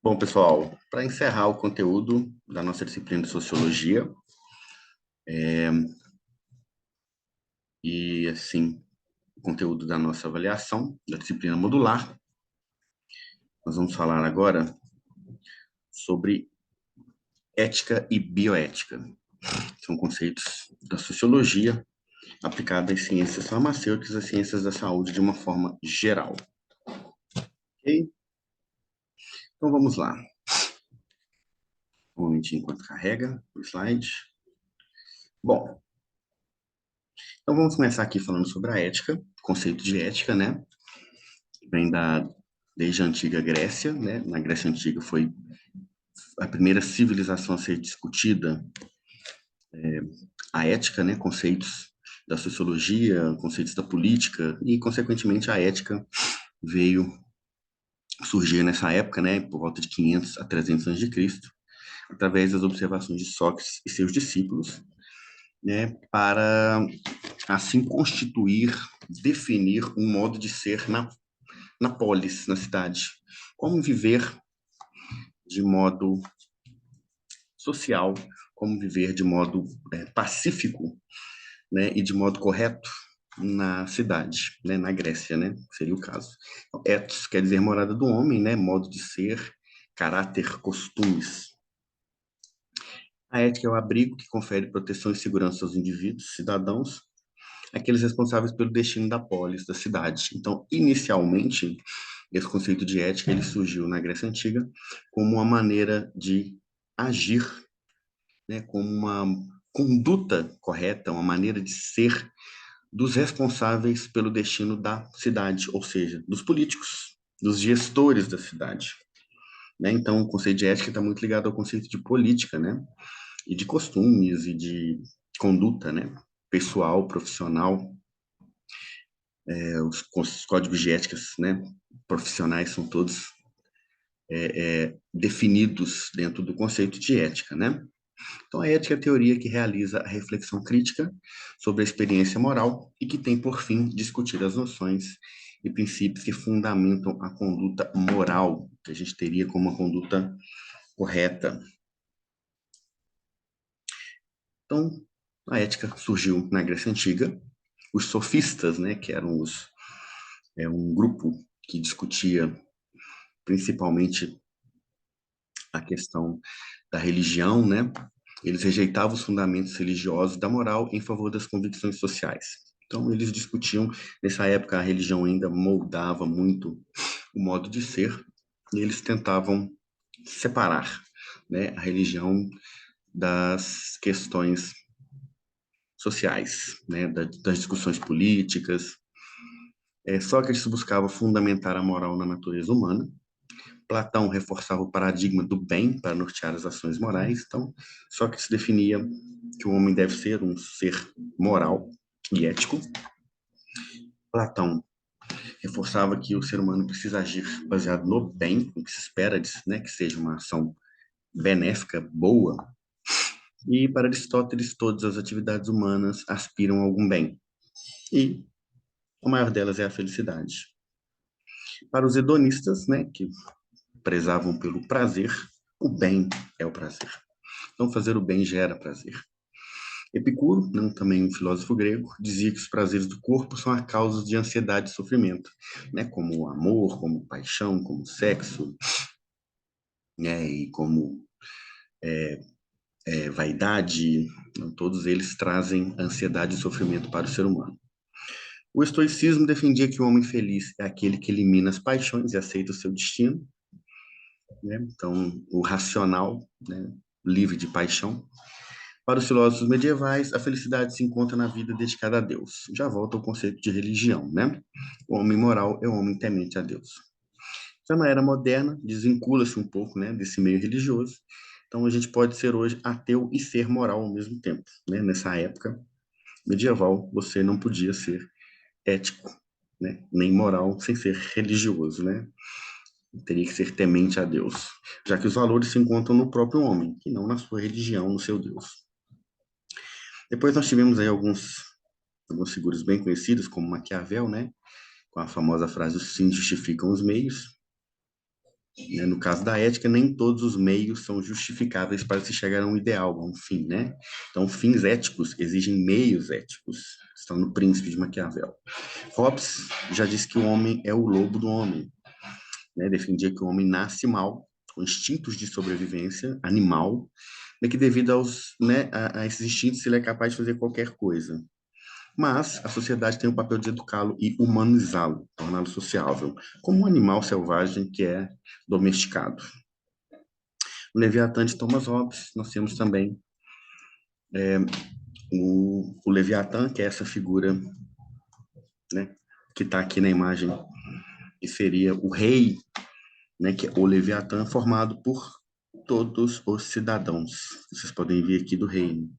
Bom, pessoal, para encerrar o conteúdo da nossa disciplina de Sociologia, e assim, o conteúdo da nossa avaliação da disciplina modular, nós vamos falar agora sobre ética e bioética. São conceitos da sociologia aplicada às ciências farmacêuticas, às ciências da saúde de uma forma geral. Ok? Então vamos lá. Um momentinho enquanto carrega o slide. Bom, então vamos começar aqui falando sobre a ética, conceito de ética, né? Vem desde a antiga Grécia, né? Na Grécia Antiga foi a primeira civilização a ser discutida, a ética, né? Conceitos da sociologia, conceitos da política e, consequentemente, a ética veio surgir nessa época, né? Por volta de 500 a 300 anos de Cristo, através das observações de Sócrates e seus discípulos, né? Para assim constituir, definir um modo de ser na polis, na cidade. Como viver de modo social, como viver de modo pacífico, né, e de modo correto na cidade, né, na Grécia, né, seria o caso. Então, ethos quer dizer morada do homem, né, modo de ser, caráter, costumes. A ética é o abrigo que confere proteção e segurança aos indivíduos, cidadãos, aqueles responsáveis pelo destino da polis, da cidade. Então, inicialmente, esse conceito de ética ele surgiu na Grécia Antiga como uma maneira de agir, né, como uma conduta correta, uma maneira de ser dos responsáveis pelo destino da cidade, ou seja, dos políticos, dos gestores da cidade. Né? Então, o conceito de ética está muito ligado ao conceito de política, né? E de costumes e de conduta, né? Pessoal, profissional. Os códigos de éticas, né? Profissionais são todos definidos dentro do conceito de ética, né? Então, a ética é a teoria que realiza a reflexão crítica sobre a experiência moral e que tem por fim discutir as noções e princípios que fundamentam a conduta moral, que a gente teria como uma conduta correta. Então, a ética surgiu na Grécia Antiga. Os sofistas, né, que eram um grupo que discutia principalmente a questão da religião, né? Eles rejeitavam os fundamentos religiosos da moral em favor das convicções sociais. Então, eles discutiam, nessa época, a religião ainda moldava muito o modo de ser, e eles tentavam separar, né, a religião das questões sociais, né, das discussões políticas. Sócrates buscava fundamentar a moral na natureza humana, Platão reforçava o paradigma do bem para nortear as ações morais. Então, Sócrates definia que o homem deve ser um ser moral e ético. Platão reforçava que o ser humano precisa agir baseado no bem, o que se espera né, que seja uma ação benéfica, boa. E para Aristóteles, todas as atividades humanas aspiram a algum bem. E a maior delas é a felicidade. Para os hedonistas, né, que prezavam pelo prazer, o bem é o prazer. Então, fazer o bem gera prazer. Epicuro, né, também um filósofo grego, dizia que os prazeres do corpo são a causa de ansiedade e sofrimento, né, como o amor, como paixão, como o sexo, né, e como vaidade, né, todos eles trazem ansiedade e sofrimento para o ser humano. O estoicismo defendia que o homem feliz é aquele que elimina as paixões e aceita o seu destino, né, então o racional, né, livre de paixão. Para os filósofos medievais, a felicidade se encontra na vida dedicada a Deus. Já volta ao conceito de religião, né? O homem moral é o homem temente a Deus. Já na era moderna, desvincula-se um pouco, né, desse meio religioso. Então, a gente pode ser hoje ateu e ser moral ao mesmo tempo, né? Nessa época medieval, você não podia ser ético, né, nem moral sem ser religioso, né? Teria que ser temente a Deus, já que os valores se encontram no próprio homem, e não na sua religião, no seu Deus. Depois nós tivemos aí algumas figuras bem conhecidas, como Maquiavel, né? Com a famosa frase: os fins justificam os meios. né? No caso da ética, nem todos os meios são justificáveis para se chegar a um ideal, a um fim, né? Então, fins éticos exigem meios éticos. Estão no Príncipe de Maquiavel. Hobbes já disse que o homem é o lobo do homem, né? Defendia que o homem nasce mal, com instintos de sobrevivência animal, né? Que devido a esses instintos ele é capaz de fazer qualquer coisa. Mas a sociedade tem o papel de educá-lo e humanizá-lo, torná-lo sociável, como um animal selvagem que é domesticado. O Leviatã de Thomas Hobbes, nós temos também o Leviatã, que é essa figura, né, que está aqui na imagem, que seria o rei, né, que é o Leviatã, formado por todos os cidadãos. Vocês podem ver aqui do reino.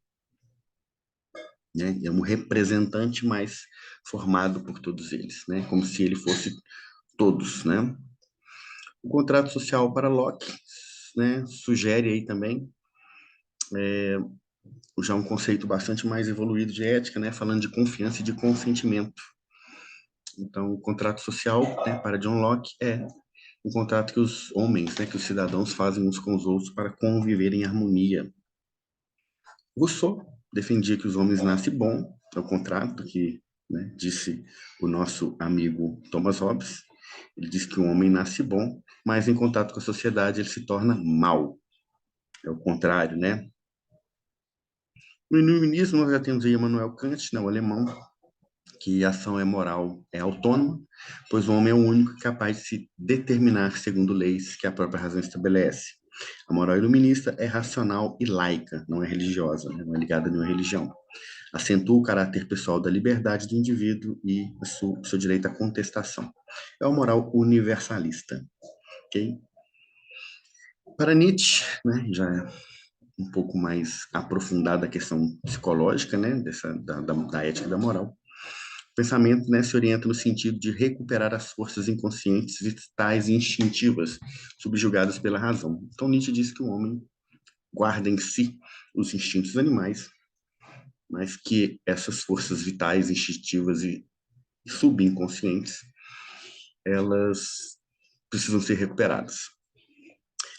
Né? É um representante, mas formado por todos eles, né? Como se ele fosse todos, né? O contrato social para Locke, né, sugere aí também já um conceito bastante mais evoluído de ética, né, falando de confiança e de consentimento. Então, o contrato social, né, para John Locke, é um contrato que os homens, né, que os cidadãos fazem uns com os outros para conviver em harmonia. Rousseau defendia que os homens nascem bom, é o contrato que, né, disse o nosso amigo Thomas Hobbes. Ele diz que o homem nasce bom, mas em contato com a sociedade ele se torna mau. É o contrário, né? No iluminismo, nós já temos aí Immanuel Kant, né, o alemão, que a ação é moral, é autônoma, pois o homem é o único capaz de se determinar segundo leis que a própria razão estabelece. A moral iluminista é racional e laica, não é religiosa, né, não é ligada a nenhuma religião. Acentua o caráter pessoal da liberdade do indivíduo e o seu direito à contestação. É uma moral universalista. Okay? Para Nietzsche, né, já é um pouco mais aprofundada a questão psicológica, né, da ética e da moral. O pensamento, né, se orienta no sentido de recuperar as forças inconscientes, vitais e instintivas, subjugadas pela razão. Então, Nietzsche diz que o homem guarda em si os instintos animais, mas que essas forças vitais, instintivas e subconscientes, elas precisam ser recuperadas.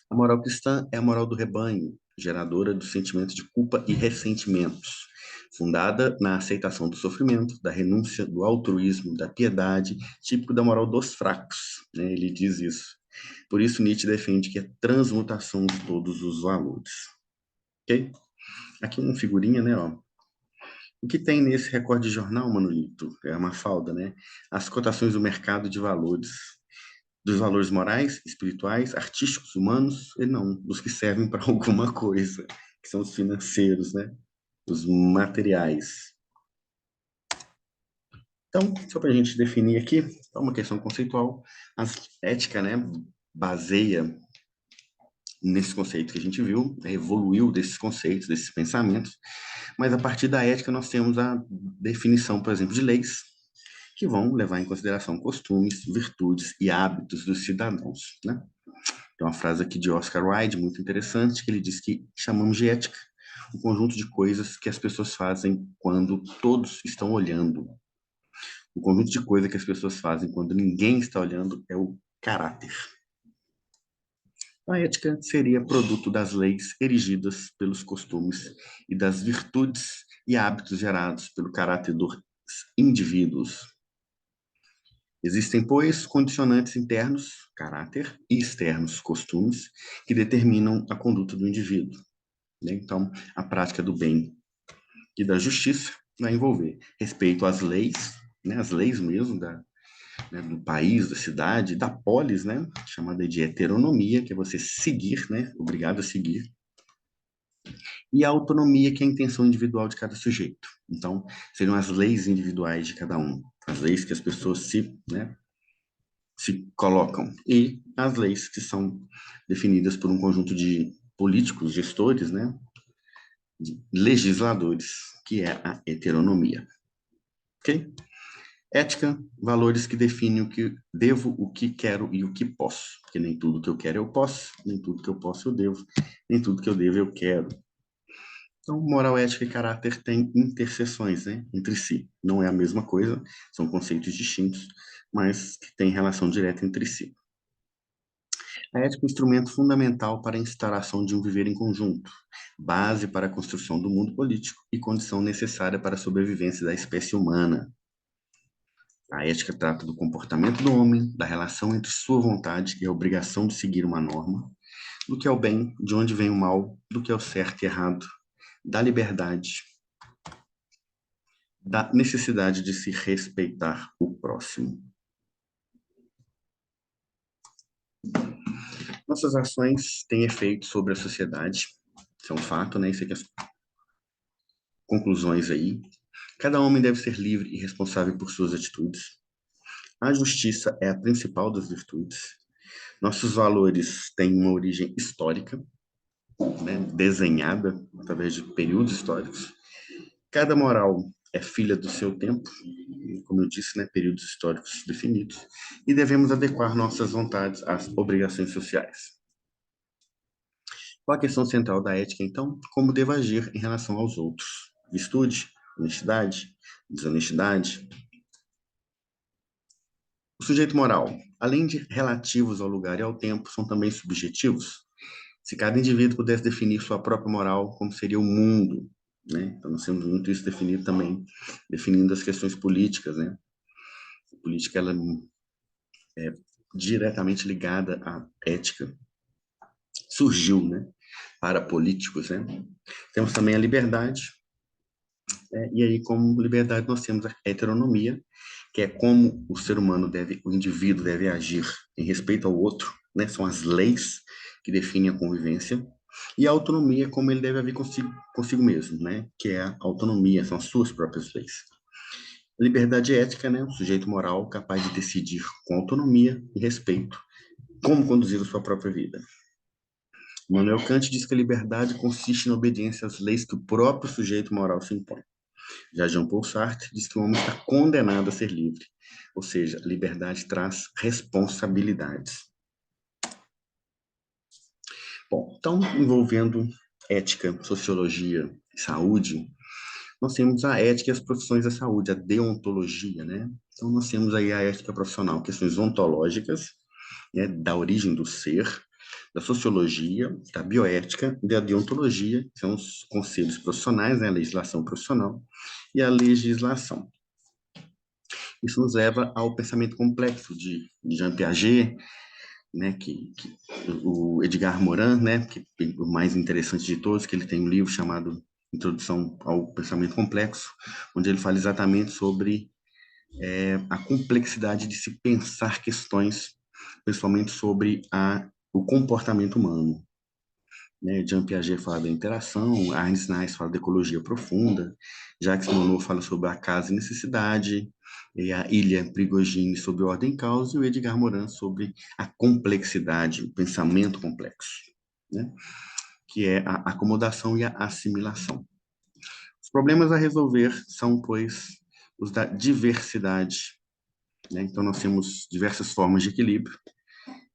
A moral cristã é a moral do rebanho, geradora do sentimento de culpa e ressentimentos, fundada na aceitação do sofrimento, da renúncia, do altruísmo, da piedade, típico da moral dos fracos, né? Ele diz isso. Por isso, Nietzsche defende que é transmutação de todos os valores. Ok? Aqui uma figurinha, né? Ó. O que tem nesse recorde de jornal, Manolito? É uma falda, né? As cotações do mercado de valores dos valores morais, espirituais, artísticos, humanos, e não dos que servem para alguma coisa, que são os financeiros, né? Os materiais. Então, só para a gente definir aqui, é uma questão conceitual, a ética, né, baseia nesse conceito que a gente viu, evoluiu desses conceitos, desses pensamentos, mas a partir da ética nós temos a definição, por exemplo, de leis, que vão levar em consideração costumes, virtudes e hábitos dos cidadãos, né? Tem uma frase aqui de Oscar Wilde, muito interessante, que ele diz que chamamos de ética o conjunto de coisas que as pessoas fazem quando todos estão olhando. O conjunto de coisas que as pessoas fazem quando ninguém está olhando é o caráter. A ética seria produto das leis erigidas pelos costumes e das virtudes e hábitos gerados pelo caráter dos indivíduos. Existem, pois, condicionantes internos, caráter, e externos, costumes, que determinam a conduta do indivíduo. Né? Então, a prática do bem e da justiça vai envolver respeito às leis, né? As leis mesmo né, do país, da cidade, da polis, né? Chamada de heteronomia, que é você seguir, né? Obrigado a seguir. E a autonomia, que é a intenção individual de cada sujeito. Então, seriam as leis individuais de cada um, as leis que as pessoas se colocam, e as leis que são definidas por um conjunto de políticos, gestores, né, de legisladores, que é a heteronomia. Ok? Ética, valores que definem o que devo, o que quero e o que posso. Porque nem tudo que eu quero eu posso, nem tudo que eu posso eu devo, nem tudo que eu devo eu quero. Então, moral, ética e caráter têm interseções, né, entre si. Não é a mesma coisa, são conceitos distintos, mas que têm relação direta entre si. A ética é um instrumento fundamental para a instauração de um viver em conjunto, base para a construção do mundo político e condição necessária para a sobrevivência da espécie humana. A ética trata do comportamento do homem, da relação entre sua vontade e a obrigação de seguir uma norma, do que é o bem, de onde vem o mal, do que é o certo e errado, da liberdade, da necessidade de se respeitar o próximo. Nossas ações têm efeito sobre a sociedade, isso é um fato, né? Isso aqui é as conclusões aí. Cada homem deve ser livre e responsável por suas atitudes. A justiça é a principal das virtudes. Nossos valores têm uma origem histórica, né, desenhada através de períodos históricos. Cada moral é filha do seu tempo, como eu disse, né, períodos históricos definidos, e devemos adequar nossas vontades às obrigações sociais. Qual a questão central da ética, então? Como devo agir em relação aos outros? Virtude, honestidade, desonestidade. O sujeito moral, além de relativos ao lugar e ao tempo, são também subjetivos. Se cada indivíduo pudesse definir sua própria moral, como seria o mundo, né? Então, nós temos muito isso definido também, definindo as questões políticas, né? A política, ela é diretamente ligada à ética. Surgiu, né? Para políticos, né? Temos também a liberdade, né? E aí, como liberdade, nós temos a heteronomia, que é como o ser humano deve, o indivíduo deve agir em respeito ao outro, né? São as leis que definem a convivência. E a autonomia, como ele deve agir consigo mesmo, né? Que é a autonomia, são as suas próprias leis. Liberdade ética, né? Um sujeito moral capaz de decidir com autonomia e respeito como conduzir a sua própria vida. Manuel Kant diz que a liberdade consiste na obediência às leis que o próprio sujeito moral se impõe. Já Jean-Paul Sartre diz que o homem está condenado a ser livre, ou seja, a liberdade traz responsabilidades. Bom, então, envolvendo ética, sociologia e saúde, nós temos a ética e as profissões da saúde, a deontologia, né? Então, nós temos aí a ética profissional, questões ontológicas, né, da origem do ser, da sociologia, da bioética e da deontologia, que são os conselhos profissionais, né, a legislação profissional e a legislação. Isso nos leva ao pensamento complexo de Jean Piaget, né, que o Edgar Morin, né, que o mais interessante de todos, que ele tem um livro chamado Introdução ao Pensamento Complexo, onde ele fala exatamente sobre a complexidade de se pensar questões, principalmente sobre o comportamento humano. Né? Jean Piaget fala da interação, Ernst Nice fala da ecologia profunda, Jacques Monod fala sobre a causa e necessidade, e a Ilha Prigogine sobre ordem e causa, e o Edgar Morin sobre a complexidade, o pensamento complexo, né? Que é a acomodação e a assimilação. Os problemas a resolver são, pois, os da diversidade, né? Então, nós temos diversas formas de equilíbrio,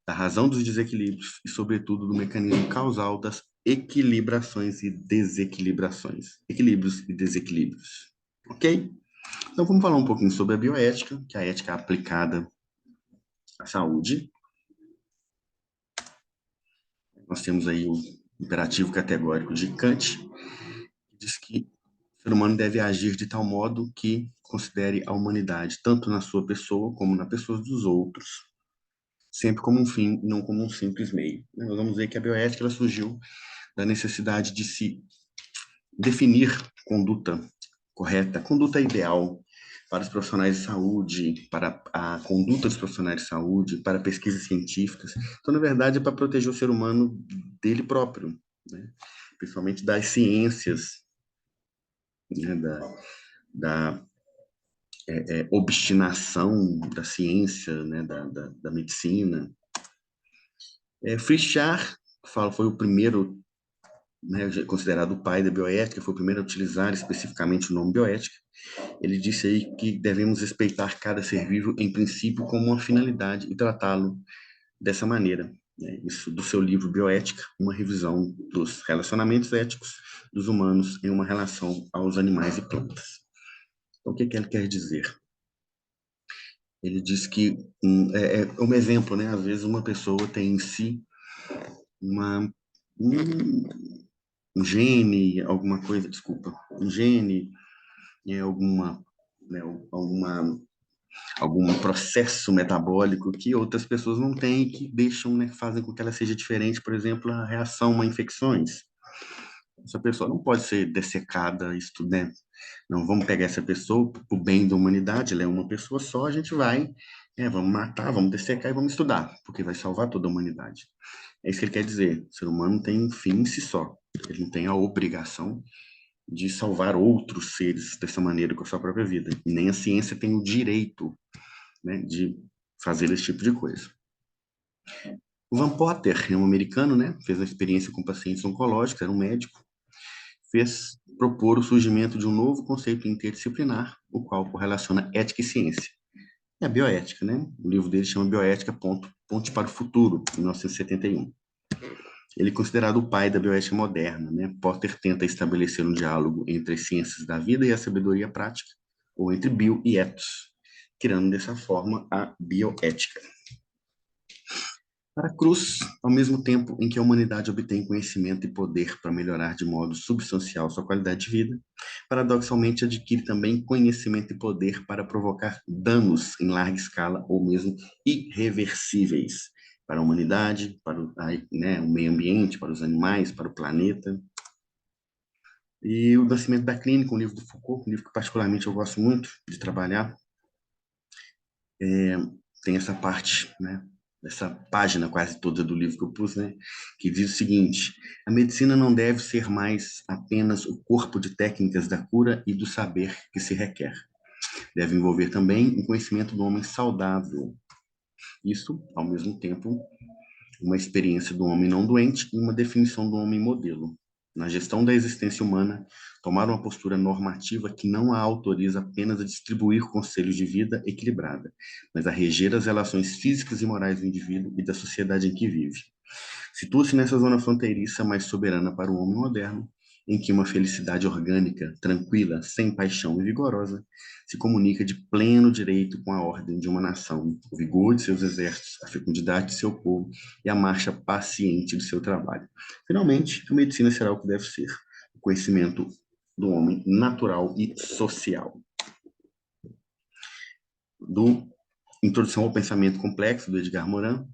da razão dos desequilíbrios e, sobretudo, do mecanismo causal das equilibrações e desequilibrações. Equilíbrios e desequilíbrios. Ok? Então, vamos falar um pouquinho sobre a bioética, que é a ética aplicada à saúde. Nós temos aí o imperativo categórico de Kant, que diz que o ser humano deve agir de tal modo que considere a humanidade tanto na sua pessoa como na pessoa dos outros, sempre como um fim, não como um simples meio. Nós vamos ver que a bioética ela surgiu da necessidade de se definir conduta correta, conduta ideal para os profissionais de saúde, para a conduta dos profissionais de saúde, para pesquisas científicas. Então, na verdade, é para proteger o ser humano dele próprio, né? Principalmente das ciências, né? Da obstinação da ciência, né? Da medicina. Frischard foi o primeiro, né, considerado o pai da bioética, foi o primeiro a utilizar especificamente o nome bioética. Ele disse aí que devemos respeitar cada ser vivo em princípio como uma finalidade e tratá-lo dessa maneira. Né? Isso do seu livro Bioética, uma revisão dos relacionamentos éticos dos humanos em uma relação aos animais e plantas. Então, o que ele quer dizer? Ele diz que é um exemplo, né? Às vezes uma pessoa tem em si uma, um, um gene, alguma coisa, desculpa, um gene, alguma, né, algum processo metabólico que outras pessoas não têm, que deixam, né, fazem com que ela seja diferente, por exemplo, a reação a infecções. Essa pessoa não pode ser dessecada, né? Não vamos pegar essa pessoa para o bem da humanidade, ela é uma pessoa só, a gente vai, vamos matar, vamos dessecar e vamos estudar, porque vai salvar toda a humanidade. É isso que ele quer dizer. O ser humano tem um fim em si só. Ele não tem a obrigação de salvar outros seres dessa maneira com a sua própria vida. E nem a ciência tem o direito, né, de fazer esse tipo de coisa. O Van Potter é um americano, né? Fez uma experiência com pacientes oncológicos, era um médico, fez propor o surgimento de um novo conceito interdisciplinar, o qual correlaciona ética e ciência. É a bioética, né? O livro dele chama Bioética, Ponte para o Futuro, em 1971. Ele é considerado o pai da bioética moderna, né? Potter tenta estabelecer um diálogo entre as ciências da vida e a sabedoria prática, ou entre bio e ethos, criando dessa forma a bioética. Para Cruz, ao mesmo tempo em que a humanidade obtém conhecimento e poder para melhorar de modo substancial sua qualidade de vida, paradoxalmente adquire também conhecimento e poder para provocar danos em larga escala ou mesmo irreversíveis para a humanidade, para o meio ambiente, para os animais, para o planeta. E o Nascimento da Clínica, um livro do Foucault, um livro que particularmente eu gosto muito de trabalhar, tem essa parte, né? Essa página quase toda do livro que eu pus, né? Que diz o seguinte: a medicina não deve ser mais apenas o corpo de técnicas da cura e do saber que se requer. Deve envolver também o conhecimento do homem saudável. Isso, ao mesmo tempo, uma experiência do homem não doente e uma definição do homem modelo. Na gestão da existência humana, tomar uma postura normativa que não a autoriza apenas a distribuir conselhos de vida equilibrada, mas a reger as relações físicas e morais do indivíduo e da sociedade em que vive. Situa-se nessa zona fronteiriça mais soberana para o homem moderno, em que uma felicidade orgânica, tranquila, sem paixão e vigorosa, se comunica de pleno direito com a ordem de uma nação, o vigor de seus exércitos, a fecundidade de seu povo e a marcha paciente do seu trabalho. Finalmente, a medicina será o que deve ser, o conhecimento do homem natural e social. Do Introdução ao Pensamento Complexo, do Edgar Morin,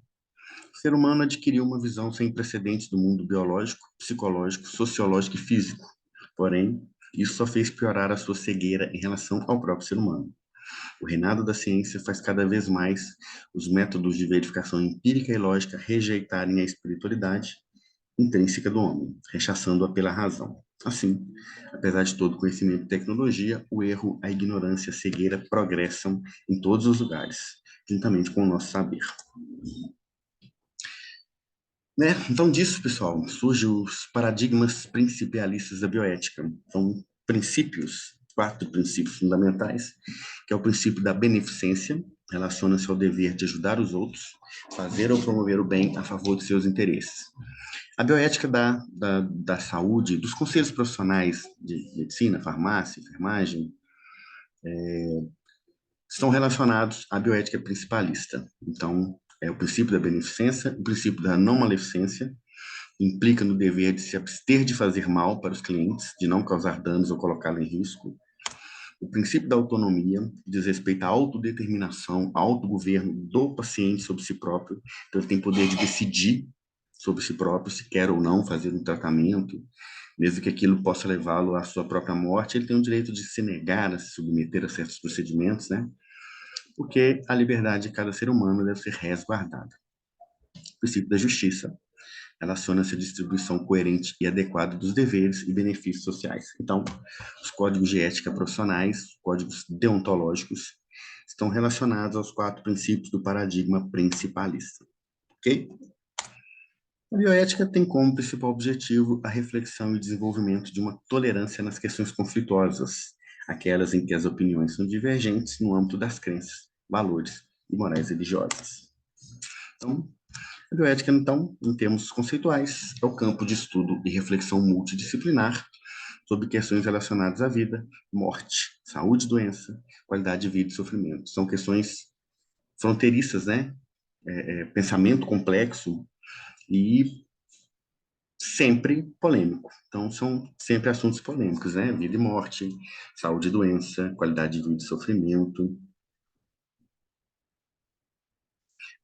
o ser humano adquiriu uma visão sem precedentes do mundo biológico, psicológico, sociológico e físico. Porém, isso só fez piorar a sua cegueira em relação ao próprio ser humano. O reinado da ciência faz cada vez mais os métodos de verificação empírica e lógica rejeitarem a espiritualidade intrínseca do homem, rechaçando-a pela razão. Assim, apesar de todo conhecimento e tecnologia, o erro, a ignorância e a cegueira progressam em todos os lugares, juntamente com o nosso saber. Né? Então, disso, pessoal, surgem os paradigmas principialistas da bioética. São princípios, 4 princípios fundamentais, que é o princípio da beneficência, relaciona-se ao dever de ajudar os outros, fazer ou promover o bem a favor de seus interesses. A bioética da saúde, dos conselhos profissionais de medicina, farmácia, enfermagem, estão relacionados à bioética principalista. Então, é o princípio da beneficência, o princípio da não maledicência, implica no dever de se abster de fazer mal para os clientes, de não causar danos ou colocá-lo em risco. O princípio da autonomia diz respeito à autodeterminação, ao autogoverno do paciente sobre si próprio. Então, ele tem poder de decidir sobre si próprio, se quer ou não fazer um tratamento, mesmo que aquilo possa levá-lo à sua própria morte, ele tem o direito de se negar a se submeter a certos procedimentos, né? Porque a liberdade de cada ser humano deve ser resguardada. O princípio da justiça relaciona-se à distribuição coerente e adequada dos deveres e benefícios sociais. Então, os códigos de ética profissionais, os códigos deontológicos, estão relacionados aos 4 princípios do paradigma principalista. Ok? A bioética tem como principal objetivo a reflexão e desenvolvimento de uma tolerância nas questões conflituosas, aquelas em que as opiniões são divergentes no âmbito das crenças, valores e morais religiosas. Então, a bioética, então, em termos conceituais, é o campo de estudo e reflexão multidisciplinar sobre questões relacionadas à vida, morte, saúde e doença, qualidade de vida e sofrimento. São questões fronteiriças, né? Pensamento complexo e sempre polêmico. Então, são sempre assuntos polêmicos, né? Vida e morte, saúde e doença, qualidade de vida e sofrimento,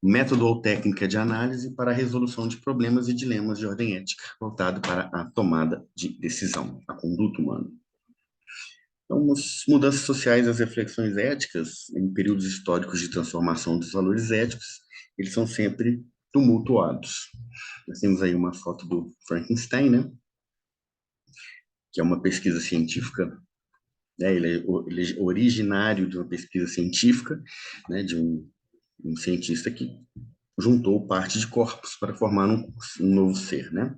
método ou técnica de análise para a resolução de problemas e dilemas de ordem ética, voltado para a tomada de decisão, a conduta humana. Então, as mudanças sociais e as reflexões éticas, em períodos históricos de transformação dos valores éticos, eles são sempre tumultuados. Nós temos aí uma foto do Frankenstein, né? Que é uma pesquisa científica, né? Ele é originário de uma pesquisa científica, né? De um cientista que juntou parte de corpos para formar um novo ser, né?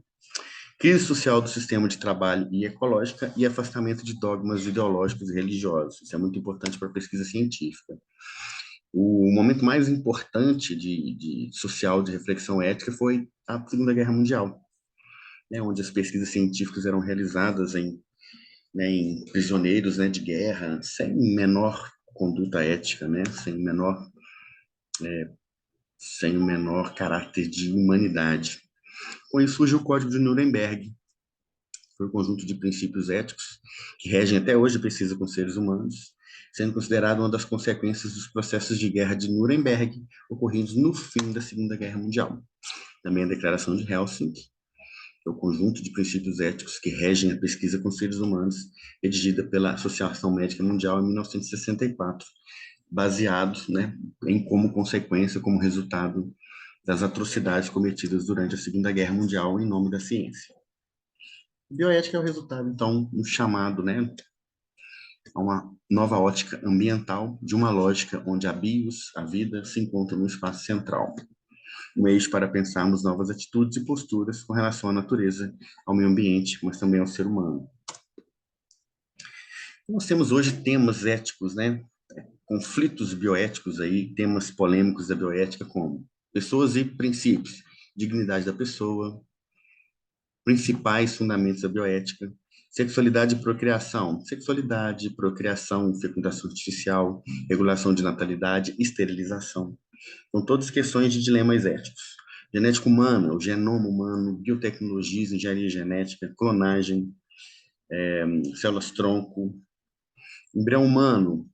Crise social do sistema de trabalho e ecológica e afastamento de dogmas ideológicos e religiosos. Isso é muito importante para a pesquisa científica. O momento mais importante de social de reflexão ética foi a Segunda Guerra Mundial, né, onde as pesquisas científicas eram realizadas em prisioneiros, né, de guerra, sem menor conduta ética, né, sem o menor caráter de humanidade. Com isso surge o Código de Nuremberg, foi um conjunto de princípios éticos que regem até hoje a pesquisa com seres humanos, sendo considerado uma das consequências dos processos de guerra de Nuremberg ocorridos no fim da Segunda Guerra Mundial. Também a Declaração de Helsinki, que é o conjunto de princípios éticos que regem a pesquisa com seres humanos, redigida pela Associação Médica Mundial em 1964, baseado, né, em como consequência, como resultado das atrocidades cometidas durante a Segunda Guerra Mundial em nome da ciência. Bioética é o resultado, então, do chamado, né, a uma nova ótica ambiental de uma lógica onde a bios, a vida, se encontra no espaço central. Um eixo para pensarmos novas atitudes e posturas com relação à natureza, ao meio ambiente, mas também ao ser humano. Nós temos hoje temas éticos, né? Conflitos bioéticos aí, temas polêmicos da bioética como pessoas e princípios, dignidade da pessoa, principais fundamentos da bioética, sexualidade, procriação, fecundação artificial, regulação de natalidade, esterilização. São todas questões de dilemas éticos. Genética humana, o genoma humano, biotecnologias, engenharia genética, clonagem, células-tronco, embrião humano,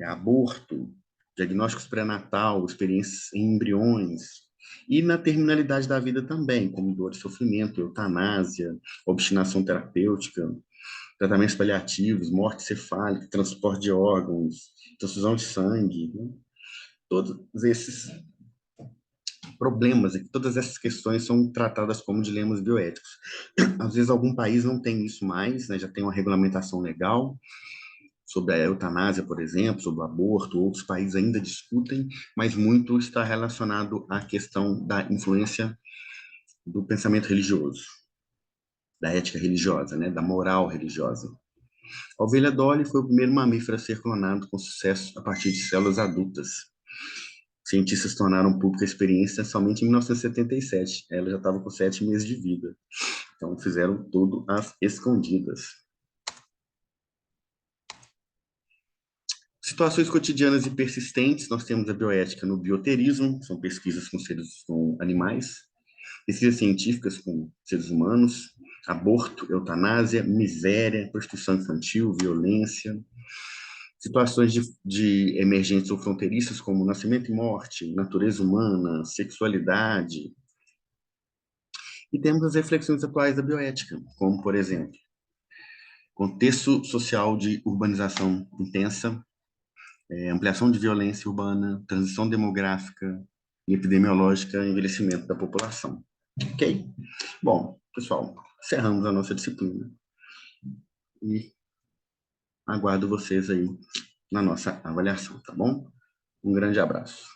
aborto, diagnósticos pré-natal, experiências em embriões, e na terminalidade da vida também, como dor e sofrimento, eutanásia, obstinação terapêutica, tratamentos paliativos, morte cefálica, transporte de órgãos, transfusão de sangue, né? Todos esses problemas, todas essas questões são tratadas como dilemas bioéticos. Às vezes algum país não tem isso mais, né, já tem uma regulamentação legal sobre a eutanásia, por exemplo, sobre o aborto, outros países ainda discutem, mas muito está relacionado à questão da influência do pensamento religioso, da ética religiosa, né, da moral religiosa. A ovelha Dolly foi o primeiro mamífero a ser clonado com sucesso a partir de células adultas. Cientistas tornaram pública a experiência somente em 1977. Ela já estava com 7 meses de vida. Então, fizeram tudo às escondidas. Situações cotidianas e persistentes, nós temos a bioética no bioterismo, são pesquisas com animais, pesquisas científicas com seres humanos, aborto, eutanásia, miséria, prostituição infantil, violência, situações de emergentes ou fronteiriças como nascimento e morte, natureza humana, sexualidade. E temos as reflexões atuais da bioética, como, por exemplo, contexto social de urbanização intensa, ampliação de violência urbana, transição demográfica e epidemiológica, envelhecimento da população. Ok? Bom, pessoal, encerramos a nossa disciplina e aguardo vocês aí na nossa avaliação, tá bom? Um grande abraço.